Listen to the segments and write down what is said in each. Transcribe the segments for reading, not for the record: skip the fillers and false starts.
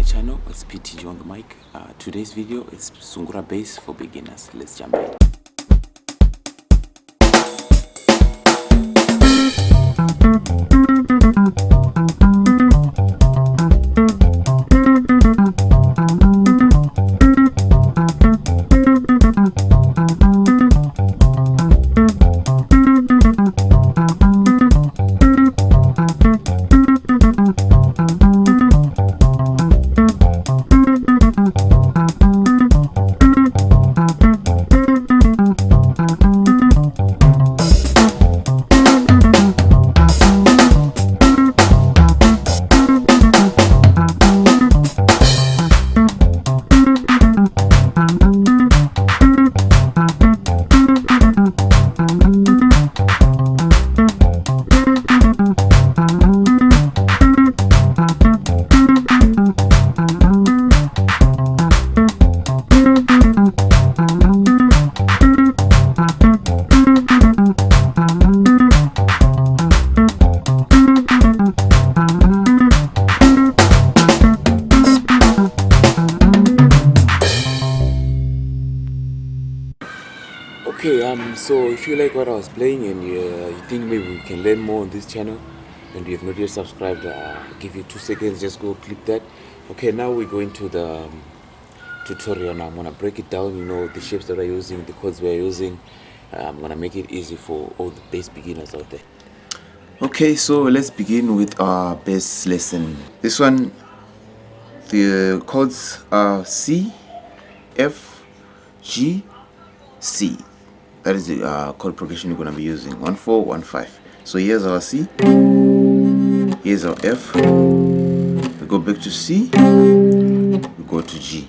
my channel. It's PTG on the mic. Today's video is Sungura Bass for beginners. Let's jump in. Okay, so if you like what I was playing and you think maybe we can learn more on this channel and you have not yet subscribed, I'll give you 2 seconds, just go click that. Okay, now we're going to the tutorial. Now I'm gonna break it down, you know, the shapes that we're using, the chords we're using. I'm gonna make it easy for all the bass beginners out there. Okay, so let's begin with our bass lesson. This one, the chords are C, F, G, C. That is the chord progression we're going to be using. 1 4 1 5. So here's our C, here's our F, we go back to C, we go to G.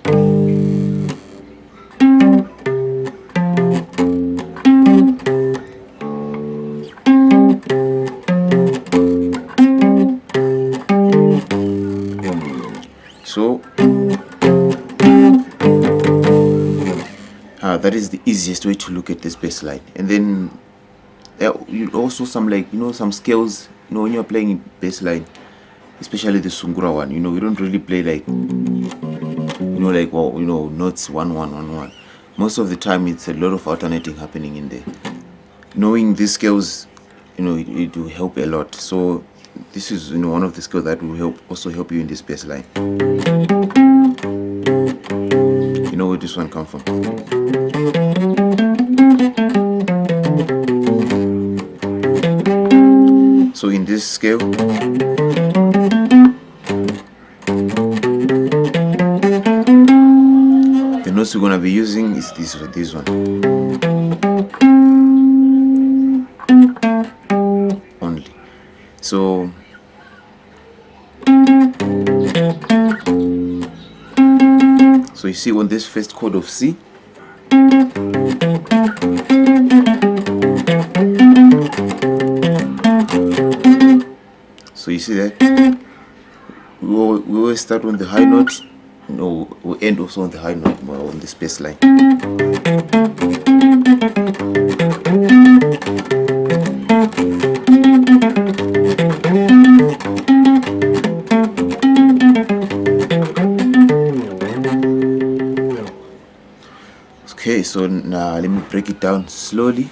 So that is the easiest way to look at this bass line. And then you also some, like, you know, some scales, you know, when you're playing bass line, especially the Sungura one, you know, we don't really play like, you know, like, well, you know, notes 1 1 1 1. Most of the time it's a lot of alternating happening in there. Knowing these scales, you know, it will help a lot. So this is, you know, one of the skills that will also help you in this bass line. You know where this one come from. So in this scale, the notes we're gonna be using is this one only. So you see on this first chord of C, so you see that we always start on the high note, you know, we end also on the high note on this bass line. Okay, so now let me break it down slowly.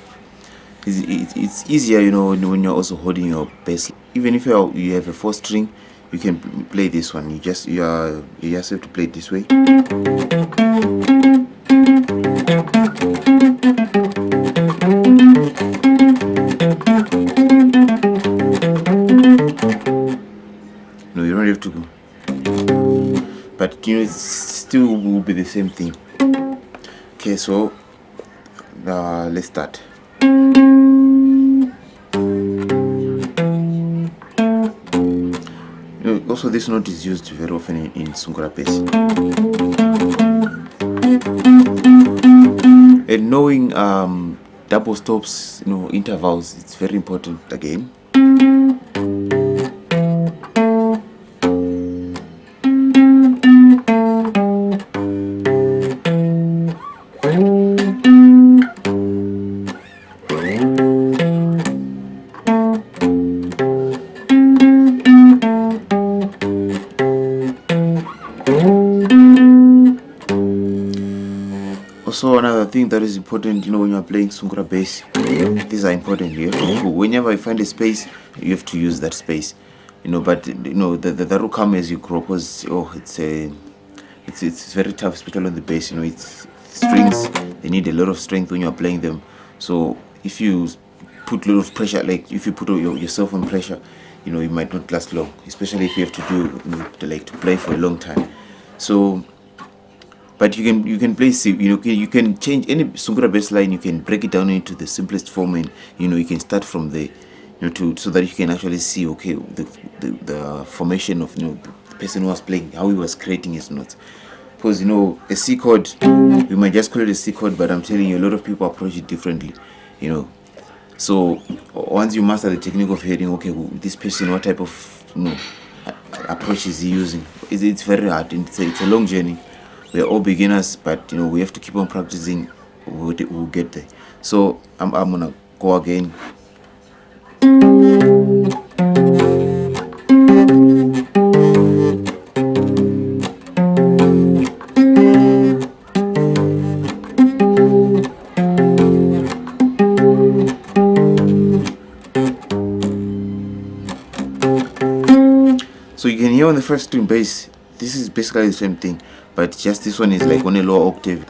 It's easier, you know, when you're also holding your bass. Even if you have a 4 string, you can play this one. You just have to play it this way. No, you don't have to go, but you know, it still will be the same thing. Okay, so let's start. Also, this note is used very often in Sungura Bass. And knowing double stops, you know, intervals, it's very important again. Also, another thing that is important, when you're playing Sungura Bass, these are important. Whenever you find a space, you have to use that space. But that will come as you grow, because it's very tough, especially on the bass. It's strings. They need a lot of strength when you're playing them. So if you put a lot of pressure, like if you put yourself on pressure, it might not last long, especially if you have to to play for a long time. So, but you can play, you can change any Sungura bass line. You can break it down into the simplest form, and you can start from there, so that you can actually see, okay, the formation of the person who was playing, how he was creating his notes. Because a C chord, we might just call it a C chord, but I'm telling you, a lot of people approach it differently. So once you master the technique of hearing, okay, this person, what type of approach is he using? It's very hard, and it's a long journey. We're all beginners, but we have to keep on practicing. We'll get there. So I'm gonna go again. So you can hear on the first string bass, this is basically the same thing, but just this one is like on a lower octave,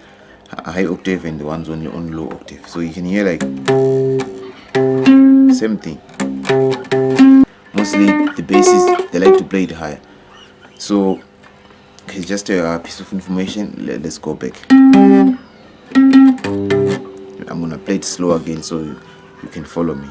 a high octave, and the one's on low octave. So you can hear like same thing. Mostly the basses, they like to play it higher. So it's just a piece of information. Let's go back. I'm gonna play it slow again so you can follow me.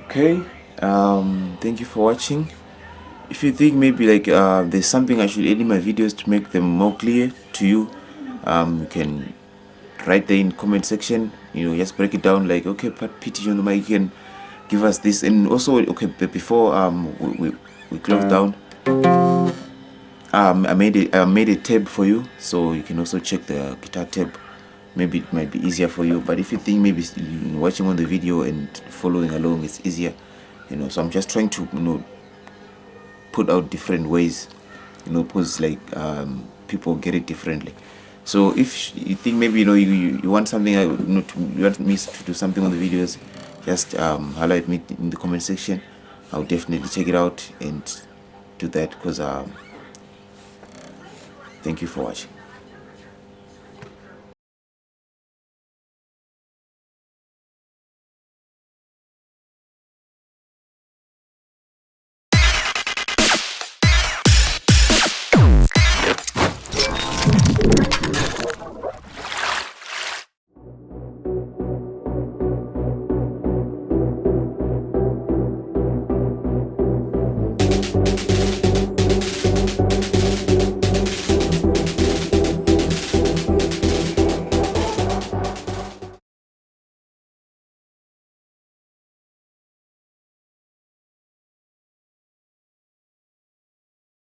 Okay, thank you for watching. If you think maybe like there's something I should edit my videos to make them more clear to you, you can write there in comment section. Just break it down, like, okay, but PTG on the mic, you can give us this. And also, okay, but before we close down, I made a tab for you, so you can also check the guitar tab. Maybe it might be easier for you, but if you think maybe watching on the video and following along is easier, so I'm just trying to put out different ways, because like people get it differently. So if you think maybe you want something, you want me to do something on the videos, just highlight me in the comment section. I'll definitely check it out and do that, because thank you for watching.